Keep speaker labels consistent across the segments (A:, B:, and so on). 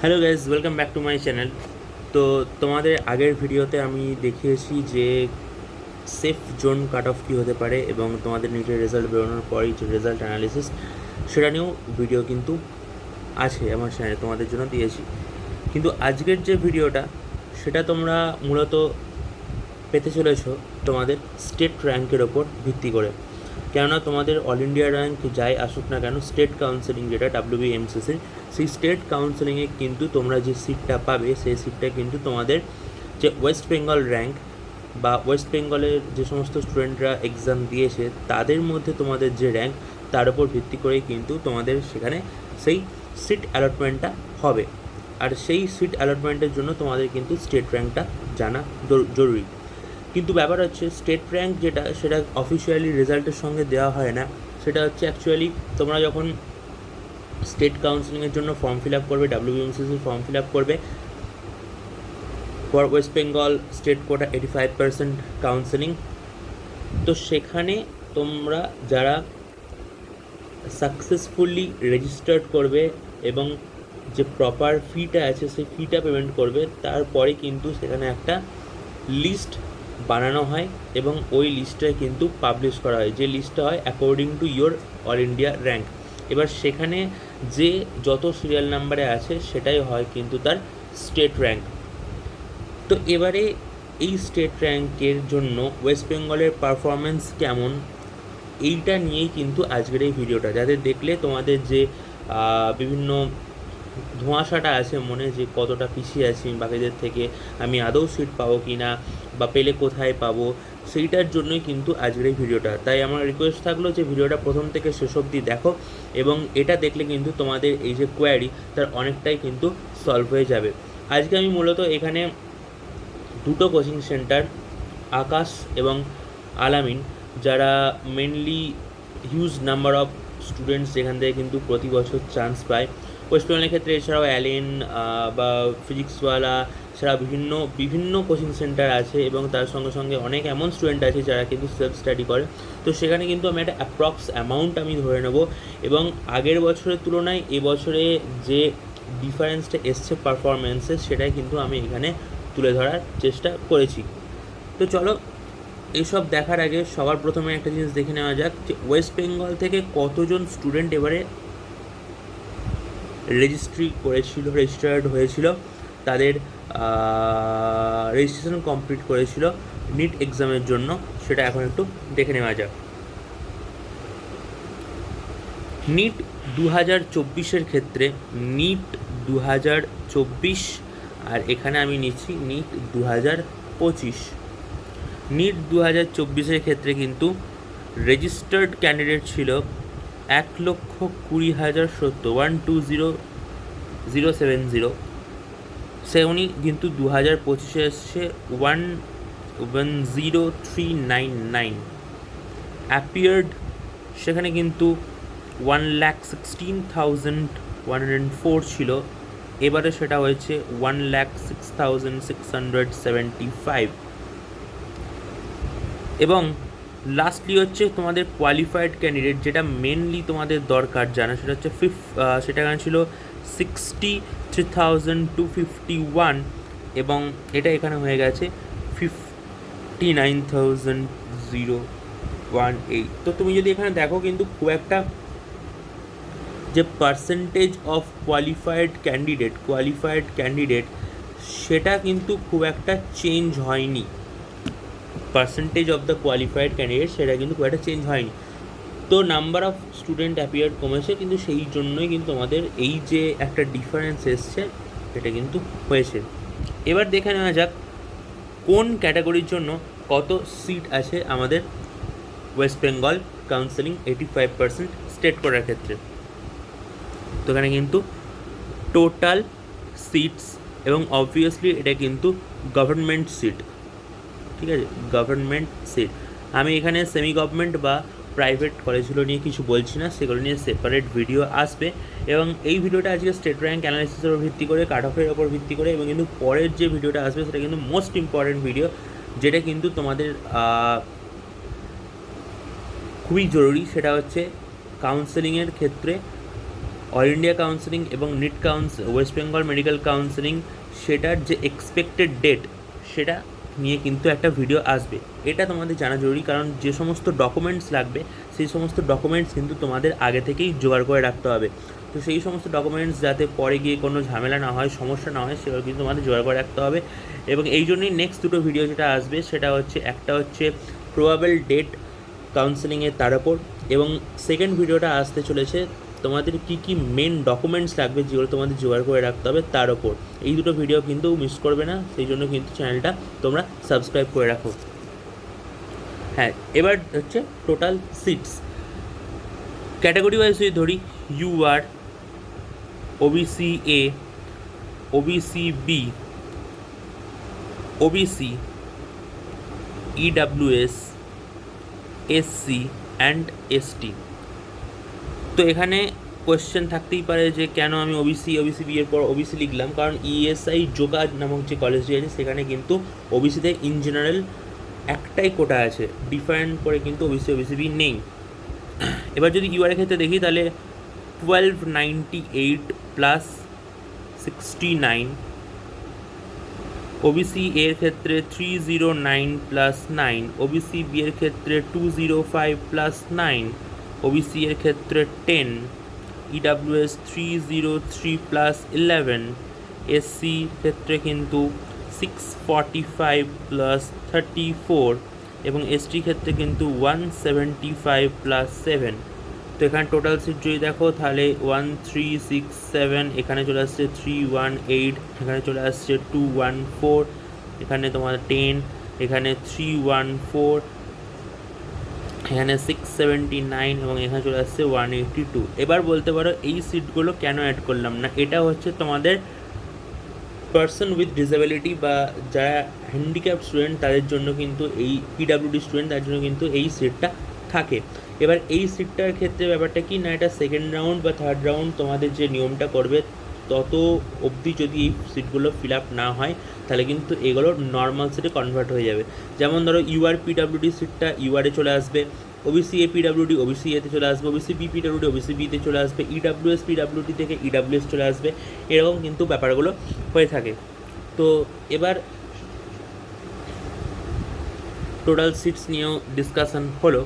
A: Hello guys, welcome back to my channel. তো তোমাদের আগের ভিডিওতে আমি দেখিয়েছি যে সেফ জোন কাট অফ কী হতে পারে এবং তোমাদের নিটের রেজাল্ট বেরোনোর পরই যে রেজাল্ট অ্যানালিসিস সেটা নিয়েও ভিডিও কিন্তু আছে আমার চ্যানেলে, তোমাদের জন্য দিয়েছি। কিন্তু আজকের যে ভিডিওটা সেটা তোমরা মূলত পেতে চলেছো তোমাদের স্টেট র্যাঙ্কের ওপর ভিত্তি করে। কেননা তোমাদের অল ইন্ডিয়া র্যাঙ্ক যাই আসুক না কেন, স্টেট কাউন্সেলিং যেটা WBMCCর, সেই স্টেট কাউন্সেলিংয়ে কিন্তু তোমরা যে সিটটা পাবে সেই সিটটা কিন্তু তোমাদের যে ওয়েস্ট বেঙ্গল র্যাঙ্ক বা ওয়েস্ট বেঙ্গলের যে সমস্ত স্টুডেন্টরা এক্সাম দিয়েছে তাদের মধ্যে তোমাদের যে র্যাঙ্ক তার উপর ভিত্তি করেই কিন্তু তোমাদের সেখানে সেই সিট অ্যালটমেন্টটা হবে। আর সেই সিট অ্যালটমেন্টের জন্য তোমাদের কিন্তু স্টেট র্যাঙ্কটা জানা জরুরি। কিন্তু ব্যাপার হচ্ছে স্টেট র্যাঙ্ক যেটা, সেটা অফিসিয়ালি রেজাল্টের সঙ্গে দেওয়া হয় না। সেটা হচ্ছে অ্যাকচুয়ালি তোমরা যখন স্টেট কাউন্সিলিংয়ের জন্য ফর্ম ফিল আপ করবে, WBMCCর ফর্ম ফিল আপ করবে for West Bengal state quota 85% counselling, তো সেখানে তোমরা যারা সাকসেসফুলি রেজিস্টার্ড করবে এবং যে প্রপার ফিটা আছে সেই ফিটা পেমেন্ট করবে, তারপরে কিন্তু সেখানে একটা লিস্ট বানানো হয় এবং ওই লিস্টটা কিন্তু পাবলিশ করা হয়, যে লিস্টটা হয় according to your all India rank. এবার সেখানে যে যত সিরিয়াল নাম্বারে আছে সেটাই হয় কিন্তু তার স্টেট র্যাঙ্ক। তো এবারে এই স্টেট র্যাঙ্কের জন্য ওয়েস্ট বেঙ্গলের পারফরমেন্স কেমন, এইটা নিয়েই কিন্তু আজকের এই ভিডিওটা, যাদের দেখলে তোমাদের যে বিভিন্ন ধোঁয়াশাটা আছে মনে, যে কতটা পিছিয়ে আছি বাকিদের থেকে, আমি আদৌ সিট পাবো কি না বা পেলে কোথায় পাবো, সেইটার জন্যই কিন্তু আজকের এই ভিডিওটা। তাই আমার রিকোয়েস্ট থাকলো যে ভিডিওটা প্রথম থেকে শেষ অবধি দেখো, এবং এটা দেখলে কিন্তু তোমাদের এই যে কোয়ারি তার অনেকটাই কিন্তু সলভ হয়ে যাবে। আজকে আমি মূলত এখানে দুটো কোচিং সেন্টার, আকাশ এবং আলামিন, যারা mainly huge number of students যেখান থেকে কিন্তু প্রতি বছর চান্স পায় ওয়েস্ট বেঙ্গলের ক্ষেত্রে, এছাড়াও অ্যালেন বা ফিজিক্সওয়ালা ছাড়া বিভিন্ন বিভিন্ন কোচিং সেন্টার আছে, এবং তার সঙ্গে সঙ্গে অনেক এমন স্টুডেন্ট আছে যারা কিন্তু সেলফ স্টাডি করে। তো সেখানে কিন্তু আমি একটা অ্যাপ্রক্স অ্যামাউন্ট আমি ধরে নেব, এবং আগের বছরের তুলনায় এবছরে যে ডিফারেন্সটা এসছে পারফরমেন্সে, সেটাই কিন্তু আমি এখানে তুলে ধরার চেষ্টা করেছি। তো চলো, এইসব দেখার আগে সবার প্রথমে একটা জিনিস দেখে নেওয়া যাক যে ওয়েস্ট বেঙ্গল থেকে কতজন স্টুডেন্ট এবারে রেজিস্টার্ড হয়েছিল, তাদের রেজিস্ট্রেশন কমপ্লিট করেছিল নিট এক্সামের জন্য, সেটা এখন একটু দেখে নেওয়া যাক। নিট 2024-এর ক্ষেত্রে নিট 2024, আর এখানে আমি নিচ্ছি নিট 2025। নিট 2024-এর ক্ষেত্রে কিন্তু রেজিস্টার্ড ক্যান্ডিডেট ছিল 1,20,070, 120,070। সে উনি কিন্তু 2025-এ এসছে 110,399। অ্যাপিয়ার্ড সেখানে কিন্তু 1,16,104 ছিল, এবারে সেটা হয়েছে 1,06,675। এবং লাস্টলি হচ্ছে তোমাদের কোয়ালিফাইড ক্যান্ডিডেট, যেটা মেনলি তোমাদের দরকার জানা, সেটা হচ্ছে সেটা এখানে ছিল 63,251, এবং এটা এখানে হয়ে গেছে 59,018। তো তুমি যদি এখানে দেখো কিন্তু খুব একটা যে পার্সেন্টেজ অফ কোয়ালিফাইড ক্যান্ডিডেট সেটা কিন্তু খুব একটা চেঞ্জ হয়নি। Percentage of the qualified candidate সেটা কিন্তু খুব একটা চেঞ্জ হয়নি। তো নাম্বার অফ স্টুডেন্ট অ্যাপিয়ার কমেছে, কিন্তু সেই জন্যই কিন্তু আমাদের এই যে একটা ডিফারেন্স এসছে এটা কিন্তু হয়েছে। এবার দেখে নেওয়া যাক কোন ক্যাটাগরির জন্য কত সিট আছে আমাদের ওয়েস্ট বেঙ্গল কাউন্সেলিং 85% স্টেট করার ক্ষেত্রে। তো এখানে কিন্তু টোটাল সিটস, এবং অবভিয়াসলি এটা কিন্তু গভর্নমেন্ট সিট, ঠিক আছে, গভর্নমেন্ট সিট। আমি এখানে সেমি গভর্নমেন্ট বা প্রাইভেট কলেজগুলো নিয়ে কিছু বলছি না, সেগুলো নিয়ে সেপারেট ভিডিও আসবে। এবং এই ভিডিওটা আজকে স্টেট র্যাঙ্ক অ্যানালিসিসের উপর ভিত্তি করে, কাট অফের ওপর ভিত্তি করে, এবং কিন্তু পরের যে ভিডিওটা আসবে সেটা কিন্তু মোস্ট ইম্পর্ট্যান্ট ভিডিও, যেটা কিন্তু তোমাদের খুবই জরুরি। সেটা হচ্ছে কাউন্সেলিংয়ের ক্ষেত্রে অল ইন্ডিয়া কাউন্সেলিং এবং NEET West Bengal medical counselling সেটার যে এক্সপেক্টেড ডেট সেটা নিয়ে কিন্তু একটা ভিডিও আসবে। এটা তোমাদের জানা জরুরি, কারণ যে সমস্ত ডকুমেন্টস লাগবে সেই সমস্ত ডকুমেন্টস কিন্তু তোমাদের আগে থেকেই জোগাড় করে রাখতে হবে। তো সেই সমস্ত ডকুমেন্টস যাতে পরে গিয়ে কোনো ঝামেলা না হয়, সমস্যা না হয়, সেগুলো কিন্তু তোমাদের জোগাড় করে রাখতে হবে। এবং এই জন্যই নেক্সট দুটো ভিডিও যেটা আসবে সেটা হচ্ছে, একটা হচ্ছে প্রবাবেল ডেট কাউন্সেলিংয়ের তার ওপর, এবং সেকেন্ড ভিডিওটা আসতে চলেছে তোমাদের কী কী মেন ডকুমেন্টস লাগবে যেগুলো তোমাদের জোগাড় করে রাখতে হবে তার ওপর। এই দুটো ভিডিও কিন্তু মিস করবে না, সেই জন্য কিন্তু চ্যানেলটা তোমরা সাবস্ক্রাইব করে রাখো। হ্যাঁ, এবার হচ্ছে টোটাল সিটস ক্যাটাগরি ওয়াইজ যদি ধরি, UR, OBC A, OBC B, OBC, EWS, SC and ST. তো এখানে কোয়েশ্চেন থাকতেই পারে যে কেন আমি ওবিসি বি এর পর ওবিসি লিখলাম, কারণ ইএসআই যোগা নামক যে কলেজটি আছে সেখানে কিন্তু ওবিসিতে ইন জেনারেল একটাই কোটা আছে, ডিফারেন্ট করে কিন্তু ওবিসি বি নেই। এবার যদি ইউআর এর ক্ষেত্রে দেখি তাহলে 1298 প্লাস 69, ওবিসি এর ক্ষেত্রে 309 প্লাস 9, ওবিসি বি এর ক্ষেত্রে 205 প্লাস 9, ওবিসি এর ক্ষেত্রে 10, ইডাব্লিউএস 303 প্লাস 11, এসসি ক্ষেত্রে কিন্তু 645 প্লাস 34, এবং এসটি ক্ষেত্রে কিন্তু 175 প্লাস 7। তো এখানে টোটাল সিট যদি দেখো তাহলে 1367, এখানে চলে আসছে 318, এখানে চলে আসছে 214, এখানে তোমার 10, এখানে 314, এখানে 679, এবং এখানে চলে আসছে 182। এবার বলতে পারো এই সিটগুলো কেন অ্যাড করলাম না, এটা হচ্ছে তোমাদের পার্সন উইথ ডিসেবিলিটি বা যারা হ্যান্ডিক্যাপ স্টুডেন্ট তাদের জন্য কিন্তু এই পিডাব্লিউডি স্টুডেন্ট তাদের জন্য কিন্তু এই সিটটা থাকে। এবার এই সিটটার ক্ষেত্রে ব্যাপারটা কি না, এটা সেকেন্ড রাউন্ড বা থার্ড রাউন্ড তোমাদের যে নিয়মটা করবে তত অবধি যদি এই সিটগুলো ফিল আপ না হয় তাহলে কিন্তু এগুলো নর্মাল সিটে কনভার্ট হয়ে যাবে। যেমন ধরো ইউআর পিডাব্লিউডি সিটটা ইউআরে চলে আসবে, ওবিসি এ পিডাব্লিউডি ওবিসি এতে চলে আসবে, ওবিসি বি পিডাব্লিউডি ওবিসি বিতে চলে আসবে, ইডাব্লিউএস পিডাব্লিউডি থেকে ইডাব্লিউএস চলে আসবে, এরকম কিন্তু ব্যাপারগুলো হয়ে থাকে। তো এবার টোটাল সিটস নিয়েও ডিসকাশন হলো,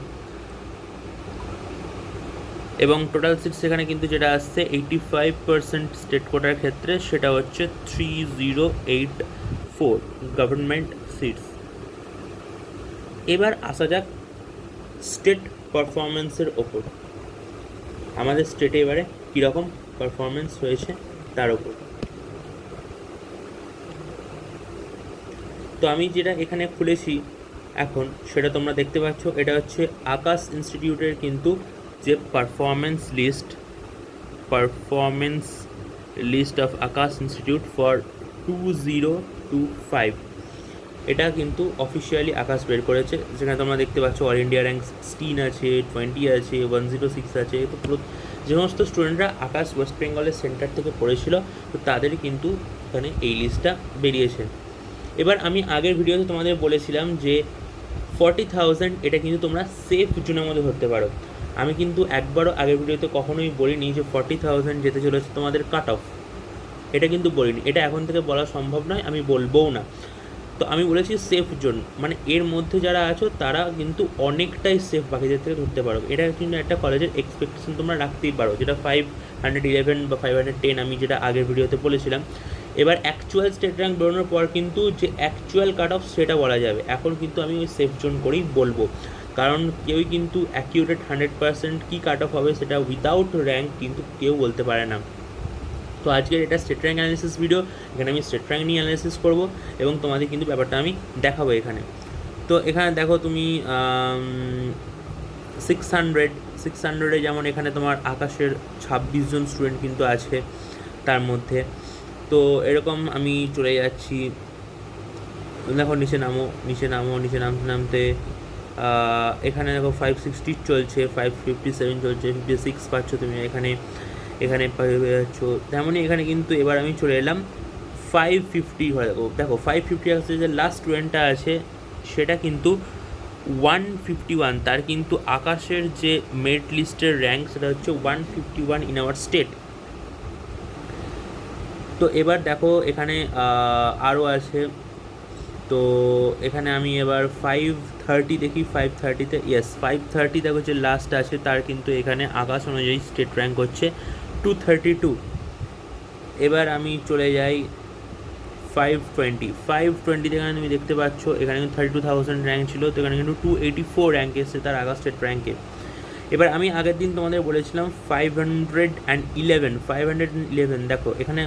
A: এবং টোটাল সিটস সেখানে কিন্তু যেটা আসছে 85% স্টেট কোটার ক্ষেত্রে সেটা হচ্ছে 3084 গভর্নমেন্ট সিটস। এবার আসা যাক স্টেট পারফরমেন্সের ওপর, আমাদের স্টেটে এবারে কীরকম পারফরমেন্স হয়েছে তার ওপর। তো আমি যেটা এখানে খুলেছি এখন সেটা তোমরা দেখতে পাচ্ছ, এটা হচ্ছে আকাশ ইনস্টিটিউটের কিন্তু যে performance list of Aakash institute for 2025, এটা কিন্তু অফিসিয়ালি আকাশ বের করেছে, যেখানে তোমরা দেখতে পাচ্ছ অল ইন্ডিয়া র্যাঙ্ক 16 আছে, 20 আছে, 106 আছে। তো পুরো যে সমস্ত স্টুডেন্টরা আকাশ ওয়েস্ট বেঙ্গলের সেন্টার থেকে পড়েছিল তো তাদের কিন্তু এখানে এই লিস্টটা বেরিয়েছে। এবার আমি আগের ভিডিওতে তোমাদের বলেছিলাম যে 40,000 এটা কিন্তু তোমরা সেফ জোনের মধ্যে ধরতে পারো। আমি কিন্তু একবারও আগের ভিডিওতে কখনোই বলিনি যে 40,000 যেতে চলেছে তোমাদের কাট অফ, এটা কিন্তু বলিনি, এটা এখন থেকে বলা সম্ভব নয়, আমি বলবোও না। তো আমি বলেছি সেফ জোন, মানে এর মধ্যে যারা আছো তারা কিন্তু অনেকটাই সেফ বাকিদের থেকে ধরতে পারো। এটা কিন্তু একটা কলেজের এক্সপেকটেশন তোমরা রাখতেই পারো, যেটা 511 বা 510 আমি যেটা আগের ভিডিওতে বলেছিলাম। এবার অ্যাকচুয়াল স্টেট র্যাঙ্ক বেরোনোর পর কিন্তু যে অ্যাকচুয়াল কাট অফ সেটা বলা যাবে, এখন কিন্তু আমি ওই সেফ জোন করেই বলবো, কারণ কেউই কিন্তু অ্যাকিউরেট 100% কী কাট অফ হবে সেটা উইদাউট র্যাঙ্ক কিন্তু কেউ বলতে পারে না। তো আজকের এটা স্টেট র্যাঙ্ক অ্যানালিসিস ভিডিও, এখানে আমি স্টেট র্যাঙ্ক নিয়ে অ্যানালিসিস করবো এবং তোমাদের কিন্তু ব্যাপারটা আমি দেখাবো এখানে। তো এখানে দেখো তুমি 600-এ যেমন এখানে তোমার আকাশের 26 জন স্টুডেন্ট কিন্তু আছে তার মধ্যে। তো এরকম আমি চলে যাচ্ছি, দেখো নিচে নামতে এখানে দেখো 560 চলছে, 557 চলছে, 56 পাচ্ছ তুমি এখানে পাচ্ছ। তেমনই এখানে কিন্তু এবার আমি চলে এলাম 550 ঘরে। দেখো 550 আসছে, যে লাস্ট স্টুডেন্টটা আছে সেটা কিন্তু 151, তার কিন্তু আকাশের যে মেরিট লিস্টের র্যাঙ্ক সেটা হচ্ছে 151 ইন আওয়ার স্টেট। তো এবার দেখো এখানে আরও আছে। তো এখানে আমি এবার 530 দেখি, 530তে ইয়েস 530 দেখো যে লাস্ট আছে, তার কিন্তু এখানে আকাশ অনুযায়ী স্টেট র্যাঙ্ক হচ্ছে 232। এবার আমি চলে যাই 520 এখানে তুমি দেখতে পাচ্ছ এখানে কিন্তু 32,000 র্যাঙ্ক ছিল, তো এখানে কিন্তু 284 র্যাঙ্ক এসছে তার আগা স্টেট র্যাঙ্কে। এবার আমি আগের দিন তোমাদের বলেছিলাম 511 দেখো এখানে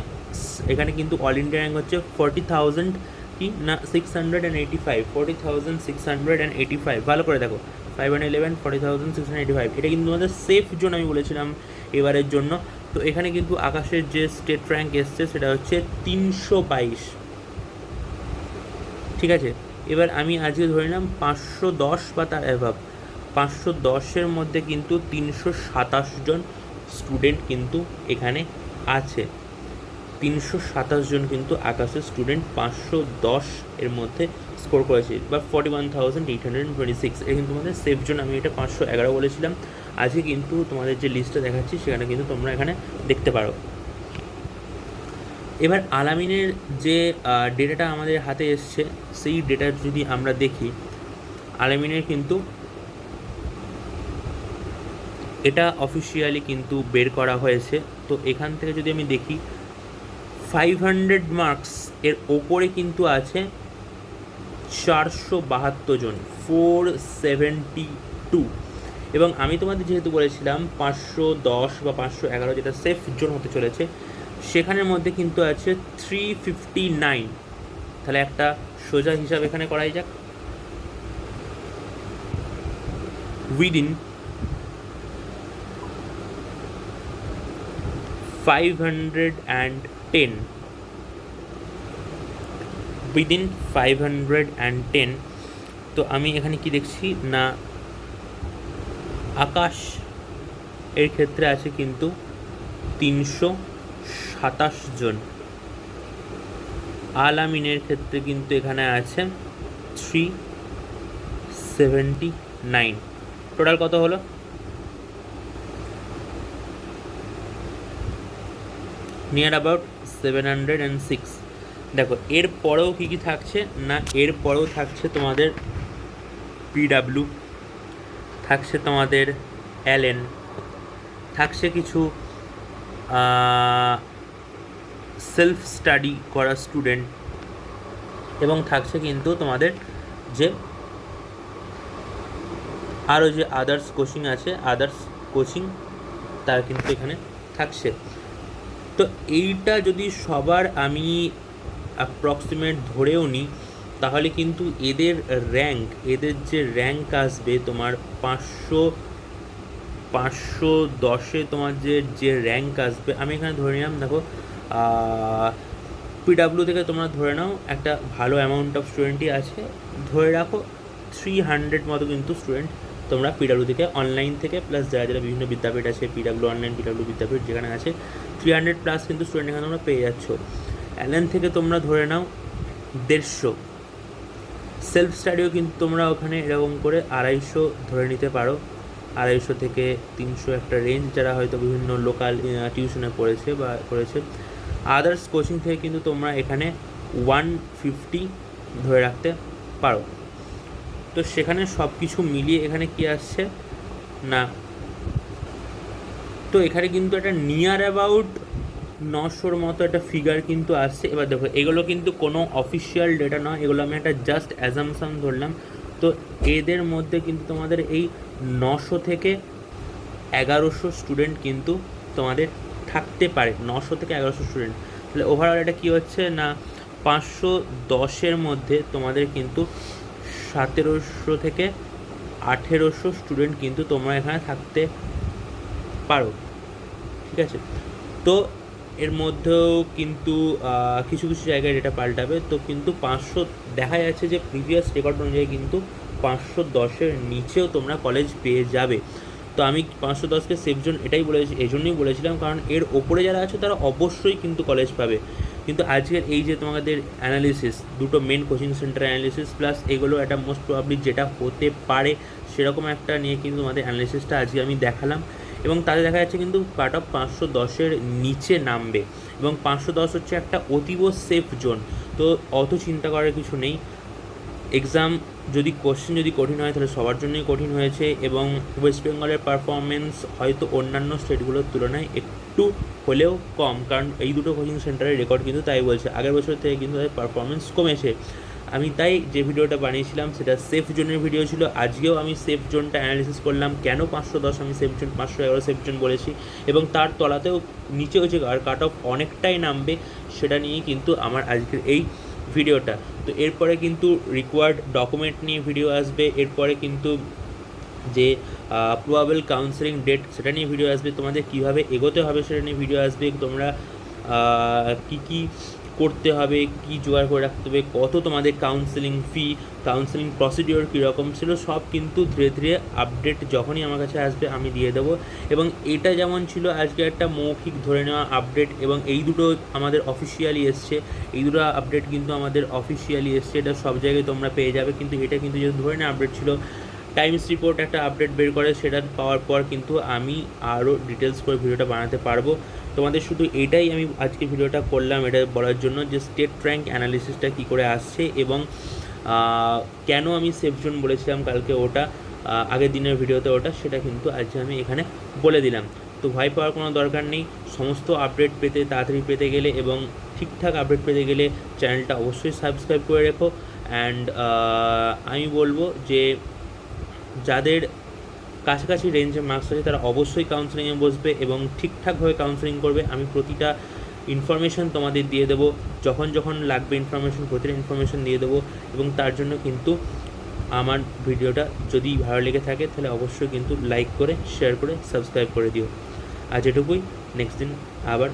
A: এখানে কিন্তু অল ইন্ডিয়া র্যাঙ্ক হচ্ছে 40,000 কি না 685, 40,685। ভালো করে দেখো 511 40,685, এটা কিন্তু তোমাদের সেফ জোন আমি বলেছিলাম এবারের জন্য। তো এখানে কিন্তু আকাশের যে স্টেট র্যাঙ্ক এসছে সেটা হচ্ছে 322, ঠিক আছে। এবার আমি আজকে ধরে নিলাম 510 বা তার অ্যাভাব, 510-এর মধ্যে কিন্তু 327 জন স্টুডেন্ট কিন্তু এখানে আছে। 327 জন কিন্তু আকাশের স্টুডেন্ট 510 এর মধ্যে স্কোর করেছে বা 41,826। এটা কিন্তু তোমাদের সেফ জোন, আমি এটা 511 বলেছিলাম। আজকে কিন্তু তোমাদের যে লিস্টটা দেখাচ্ছি সেখানে কিন্তু তোমরা এখানে দেখতে পারো। এবার আলামিনের যে ডেটাটা আমাদের হাতে এসছে সেই ডেটা যদি আমরা দেখি, আলামিনের কিন্তু এটা অফিসিয়ালি কিন্তু বের করা হয়েছে। তো এখান থেকে যদি আমি দেখি 500 মার্কস এর ওপরে কিন্তু আছে 472 জন, 472। এবং আমি তোমাদের যেহেতু বলেছিলাম 510 বা 511 যেটা সেফ জোন হতে চলেছে, সেখানের মধ্যে কিন্তু আছে 359। তাহলে একটা সোজা হিসাব এখানে করাই যাক। Within 510, within 510। তো আমি এখানে কি দেখছি না আকাশ এর ক্ষেত্রে আছে কিন্তু 327 জন, আলামিনের ক্ষেত্রে কিন্তু এখানে আছে 379। টোটাল কত হলো? Near about 706। দেখো এর পরেও কী কী থাকছে না, এর পরেও থাকছে তোমাদের পিডাব্লিউ, থাকছে তোমাদের এলএন, থাকছে কিছু সেলফ স্টাডি করা স্টুডেন্ট, এবং থাকছে কিন্তু তোমাদের যে আরও যে আদার্স কোচিং আছে, আদার্স কোচিং তার কিন্তু এখানে থাকছে। তো এইটা যদি সবার আমি অ্যাপ্রক্সিমেট ধরেও নিই, তাহলে কিন্তু এদের র্যাঙ্ক, এদের যে র্যাঙ্ক আসবে তোমার 510-এ তোমার যে র্যাঙ্ক আসবে, আমি এখানে ধরে নিলাম দেখো পিডাব্লিউ থেকে তোমরা ধরে নাও একটা ভালো অ্যামাউন্ট অফ স্টুডেন্টই আছে, ধরে রাখো 300 মতো কিন্তু স্টুডেন্ট তোমরা পিডাব্লিউ থেকে অনলাইন থেকে প্লাস যারা যারা বিভিন্ন বিদ্যাপীঠ আছে, পিডাব্লিউ অনলাইন, পিডাব্লিউ বিদ্যাপীঠ যেখানে আছে 300 প্লাস কিন্তু স্টুডেন্ট এখানে তোমরা পেয়ে যাচ্ছ। অ্যালেন থেকে তোমরা ধরে নাও 150, সেলফ স্টাডিও কিন্তু তোমরা ওখানে এরকম করে 250 ধরে নিতে পারো, 250 থেকে 300 একটা রেঞ্জ, যারা হয়তো বিভিন্ন লোকাল টিউশনে পড়েছে বা করেছে। আদার্স কোচিং থেকে কিন্তু তোমরা এখানে 150 ধরে রাখতে পারো। তো সেখানে সব কিছু মিলিয়ে এখানে কি আসছে না, তো এখানে কিন্তু একটা নিয়ার অ্যাবাউট 900-র মতো একটা ফিগার কিন্তু আসছে। এবার দেখো এগুলো কিন্তু কোনো অফিসিয়াল ডেটা নয়, এগুলো আমি একটা জাস্ট অ্যাজামশন ধরলাম। তো এদের মধ্যে কিন্তু তোমাদের এই 900 থেকে 1100 স্টুডেন্ট কিন্তু তোমাদের থাকতে পারে, 900 থেকে 1100 স্টুডেন্ট। তাহলে ওভারঅল এটা কী হচ্ছে না 510-এর মধ্যে তোমাদের কিন্তু 1700 থেকে 1800 স্টুডেন্ট কিন্তু তোমরা এখানে থাকতে পারো, ঠিক আছে। তো এর মধ্যেও কিন্তু কিছু কিছু জায়গায় এটা পাল্টাবে। তো কিন্তু 500 দেখা যাচ্ছে যে প্রিভিয়াস রেকর্ড অনুযায়ী কিন্তু 510-এর নিচেও তোমরা কলেজ পেয়ে যাবে। তো আমি 510-কে সেফ জোন এটাই এই জন্যই বলেছিলাম, কারণ এর ওপরে যারা আছে তারা অবশ্যই কিন্তু কলেজ পাবে। কিন্তু আজকের এই যে তোমাদের অ্যানালিসিস, দুটো main coaching centre analysis plus এগুলো একটা মোস্ট প্রবাবলি যেটা হতে পারে সেরকম একটা নিয়ে কিন্তু তোমাদের অ্যানালিসিসটা আজকে আমি দেখালাম। এবং তাতে দেখা যাচ্ছে কিন্তু কাট অফ 510-এর নিচে নামবে, এবং 510 হচ্ছে একটা অতীব সেফ জোন। তো অত চিন্তা করার কিছু নেই। এক্সাম যদি কোশ্চেন যদি কঠিন হয় তাহলে সবার জন্যই কঠিন হয়েছে, এবং ওয়েস্ট বেঙ্গলের পারফরমেন্স হয়তো অন্যান্য স্টেটগুলোর তুলনায় একটু হলেও কম, কারণ এই দুটো কোচিং সেন্টারের রেকর্ড কিন্তু তাই বলছে, আগের বছর থেকে কিন্তু তাদের পারফরমেন্স কমেছে। আমি তাই যে ভিডিওটা বানিয়েছিলাম সেটা সেফ জোনের ভিডিও ছিল। আজকেও আমি সেফ জোনটা অ্যানালিসিস করলাম, কেন 510 আমি সেফ জোন, 511 সেফ জোন বলেছি, এবং তার তলাতেও নিচে হচ্ছে কাট অফ অনেকটাই নামবে, সেটা নিয়েই কিন্তু আমার আজকের এই ভিডিওটা। তো এরপরে কিন্তু রিকোয়ার্ড ডকুমেন্ট নিয়ে ভিডিও আসবে, এরপরে কিন্তু যে প্রবাবল কাউন্সেলিং ডেট সেটা নিয়ে ভিডিও আসবে, তোমাদের কীভাবে এগোতে হবে সেটা নিয়ে ভিডিও আসবে, তোমরা কী কী করতে হবে, কী জোগাড় করে রাখতে হবে, কত তোমাদের কাউন্সেলিং ফি, কাউন্সেলিং প্রসিডিওর কীরকম ছিল, সব কিন্তু ধীরে ধীরে আপডেট যখনই আমার কাছে আসবে আমি দিয়ে দেবো। এবং এটা যেমন ছিল আজকে একটা মৌখিক ধরে নেওয়া আপডেট, এবং এই দুটো আমাদের অফিসিয়ালি এসছে, এই দুটো আপডেট কিন্তু আমাদের অফিসিয়ালি এসছে, এটা সব জায়গায় তোমরা পেয়ে যাবে। কিন্তু এটা কিন্তু যেহেতু ধরে নেওয়া আপডেট ছিল, টাইমস রিপোর্ট একটা আপডেট বের করে, সেটা পাওয়ার পর কিন্তু আমি আরও ডিটেলস করে ভিডিওটা বানাতে পারবো। তোমাদের শুধু এটাই আমি আজকে ভিডিওটা করলাম, এটা বলার জন্য যে স্টেট র্যাঙ্ক অ্যানালিসিসটা কী করে আসছে, এবং কেন আমি সেফ জোন বলেছিলাম কালকে ওটা, আগের দিনের ভিডিওতে ওটা, সেটা কিন্তু আজকে আমি এখানে বলে দিলাম। তো ভয় পাওয়ার কোনো দরকার নেই। সমস্ত আপডেট পেতে, তাড়াতাড়ি পেতে গেলে এবং ঠিকঠাক আপডেট পেতে গেলে চ্যানেলটা অবশ্যই সাবস্ক্রাইব করে রেখো। অ্যান্ড আমি বলবো যে যাদের কাছাকাছি রেঞ্জে মার্কস আছে তারা অবশ্যই কাউন্সেলিংয়ে বসবে এবং ঠিকঠাকভাবে কাউন্সেলিং করবে। আমি প্রতিটা ইনফরমেশন তোমাদের দিয়ে দেবো, যখন যখন লাগবে ইনফরমেশন, প্রতিটা ইনফরমেশন দিয়ে দেবো। এবং তার জন্য কিন্তু আমার ভিডিওটা যদি ভালো লেগে থাকে তাহলে অবশ্যই কিন্তু লাইক করে, শেয়ার করে, সাবস্ক্রাইব করে দিও। আজ এটুকুই, নেক্সট দিন আবার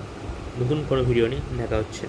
A: নতুন কোনো ভিডিও নিয়ে দেখা হচ্ছে।